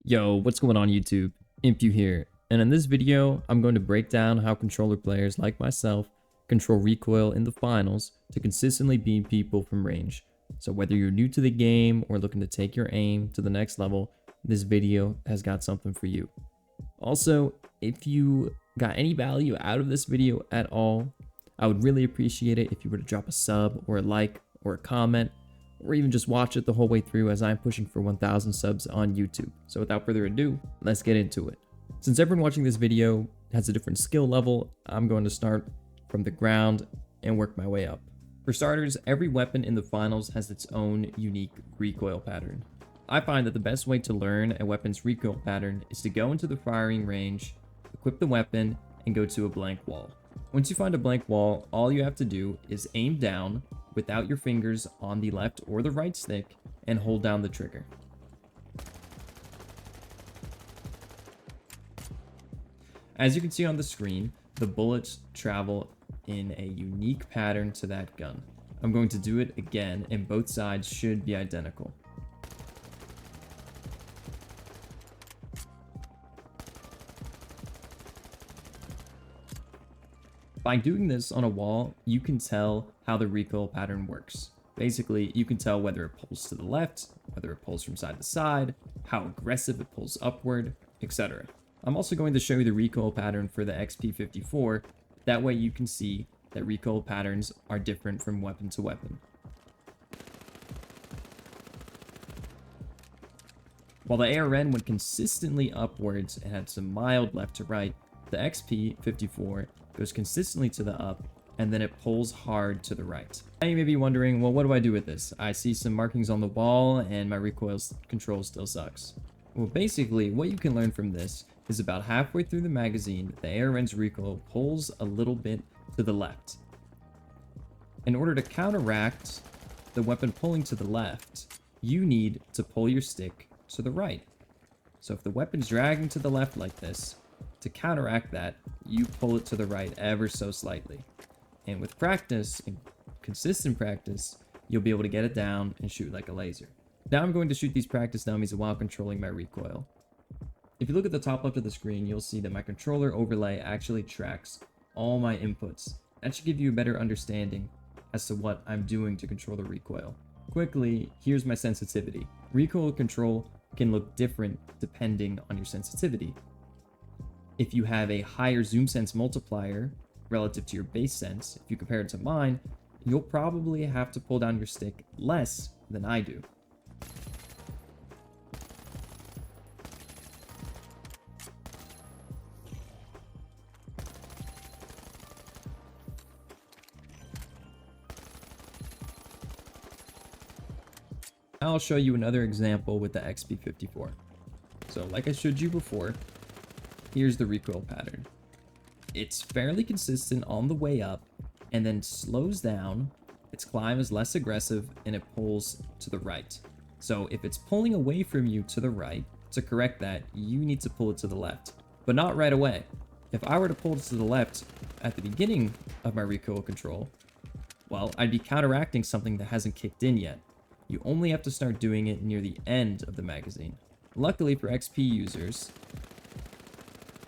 Yo, what's going on YouTube? Impu here, and in this video, I'm going to break down how controller players like myself control recoil in the finals to consistently beat people from range. So whether you're new to the game or looking to take your aim to the next level, this video has got something for you. Also, if you got any value out of this video at all, I would really appreciate it if you were to drop a sub or a like or a comment, or even just watch it the whole way through as I'm pushing for 1,000 subs on YouTube. So without further ado, let's get into it. Since everyone watching this video has a different skill level, I'm going to start from the ground and work my way up. For starters, every weapon in the finals has its own unique recoil pattern. I find that the best way to learn a weapon's recoil pattern is to go into the firing range, equip the weapon, and go to a blank wall. Once you find a blank wall, all you have to do is aim down without your fingers on the left or the right stick and hold down the trigger. As you can see on the screen, the bullets travel in a unique pattern to that gun. I'm going to do it again, and both sides should be identical. By doing this on a wall, you can tell how the recoil pattern works. Basically, you can tell whether it pulls to the left, whether it pulls from side to side, how aggressive it pulls upward, etc. I'm also going to show you the recoil pattern for the XP54. That way you can see that recoil patterns are different from weapon to weapon. While the ARN went consistently upwards and had some mild left to right, the XP54 goes consistently to the up, and then it pulls hard to the right. Now you may be wondering, well, what do I do with this? I see some markings on the wall, and my recoil control still sucks. Well, basically, what you can learn from this is about halfway through the magazine, the ARN's recoil pulls a little bit to the left. In order to counteract the weapon pulling to the left, you need to pull your stick to the right. So if the weapon's dragging to the left like this, to counteract that, you pull it to the right ever so slightly. And with practice, and consistent practice, you'll be able to get it down and shoot like a laser. Now I'm going to shoot these practice dummies while controlling my recoil. If you look at the top left of the screen, you'll see that my controller overlay actually tracks all my inputs. That should give you a better understanding as to what I'm doing to control the recoil. Quickly, here's my sensitivity. Recoil control can look different depending on your sensitivity. If you have a higher zoom sense multiplier relative to your base sense, if you compare it to mine, you'll probably have to pull down your stick less than I do. I'll show you another example with the XP54. So like I showed you before, here's the recoil pattern. It's fairly consistent on the way up and then slows down. Its climb is less aggressive and it pulls to the right. So if it's pulling away from you to the right, to correct that, you need to pull it to the left, but not right away. If I were to pull it to the left at the beginning of my recoil control, well, I'd be counteracting something that hasn't kicked in yet. You only have to start doing it near the end of the magazine. Luckily for XP users,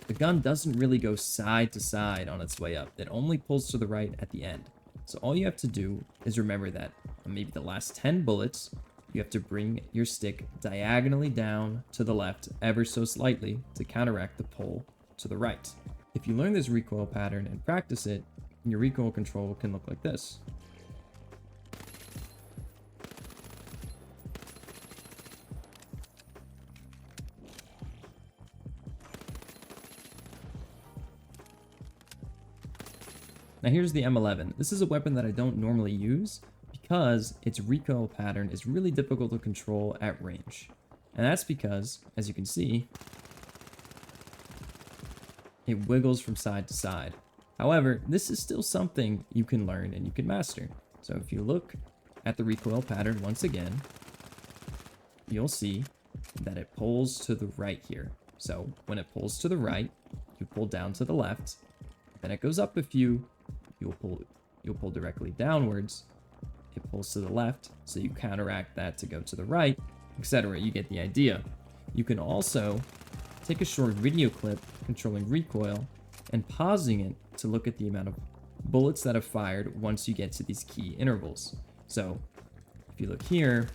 the gun doesn't really go side to side on its way up. It only pulls to the right at the end. So all you have to do is remember that on maybe the last 10 bullets, you have to bring your stick diagonally down to the left ever so slightly to counteract the pull to the right. If you learn this recoil pattern and practice it, your recoil control can look like this. Now here's the M11. This is a weapon that I don't normally use because its recoil pattern is really difficult to control at range. And that's because, as you can see, it wiggles from side to side. However, this is still something you can learn and you can master. So if you look at the recoil pattern once again, you'll see that it pulls to the right here. So when it pulls to the right, you pull down to the left, then it goes up a few, you'll pull directly downwards, it pulls to the left, so you counteract that to go to the right, etc. You get the idea. You can also take a short video clip controlling recoil and pausing it to look at the amount of bullets that have fired once you get to these key intervals. So if you look here,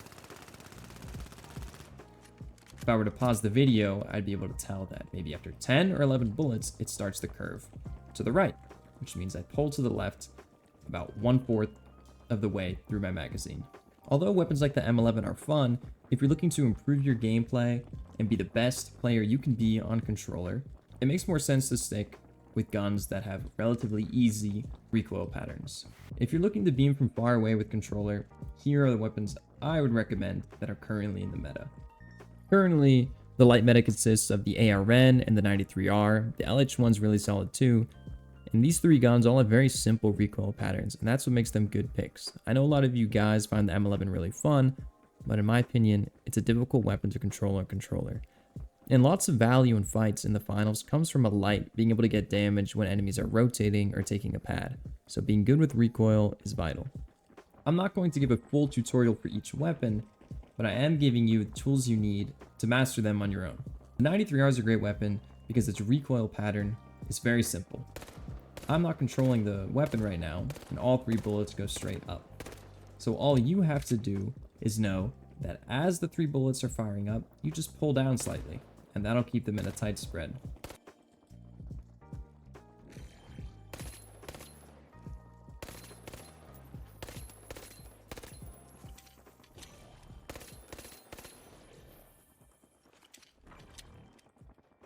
if I were to pause the video, I'd be able to tell that maybe after 10 or 11 bullets, it starts to curve to the right, which means I pull to the left about 1/4 of the way through my magazine. Although weapons like the M11 are fun, if you're looking to improve your gameplay and be the best player you can be on controller, it makes more sense to stick with guns that have relatively easy recoil patterns. If you're looking to beam from far away with controller, here are the weapons I would recommend that are currently in the meta. Currently, the light meta consists of the ARN and the 93R. The LH1's really solid too. And these three guns all have very simple recoil patterns, and that's what makes them good picks. I know a lot of you guys find the M11 really fun, but in my opinion, it's a difficult weapon to control on controller. And lots of value in fights in the finals comes from a light being able to get damage when enemies are rotating or taking a pad. So being good with recoil is vital. I'm not going to give a full tutorial for each weapon, but I am giving you the tools you need to master them on your own. The 93R is a great weapon because its recoil pattern is very simple. I'm not controlling the weapon right now, and all 3 bullets go straight up. So all you have to do is know that as the 3 bullets are firing up, you just pull down slightly, and that'll keep them in a tight spread.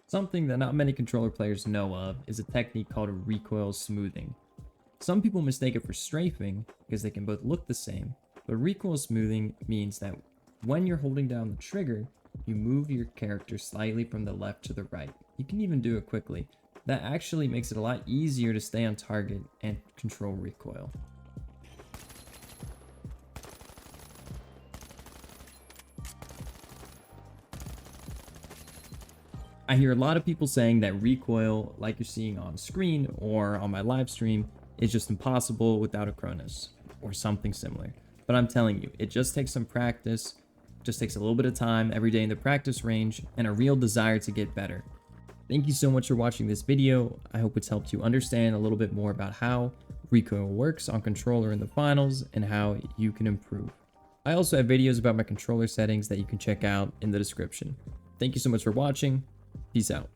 Something that not many controller players know of is a technique called recoil smoothing. Some people mistake it for strafing because they can both look the same, but recoil smoothing means that when you're holding down the trigger, you move your character slightly from the left to the right. You can even do it quickly. That actually makes it a lot easier to stay on target and control recoil. I hear a lot of people saying that recoil, like you're seeing on screen or on my live stream, is just impossible without a Cronus or something similar. But I'm telling you, it just takes some practice, just takes a little bit of time every day in the practice range, and a real desire to get better. Thank you so much for watching this video. I hope it's helped you understand a little bit more about how recoil works on controller in the finals and how you can improve. I also have videos about my controller settings that you can check out in the description. Thank you so much for watching. Peace out.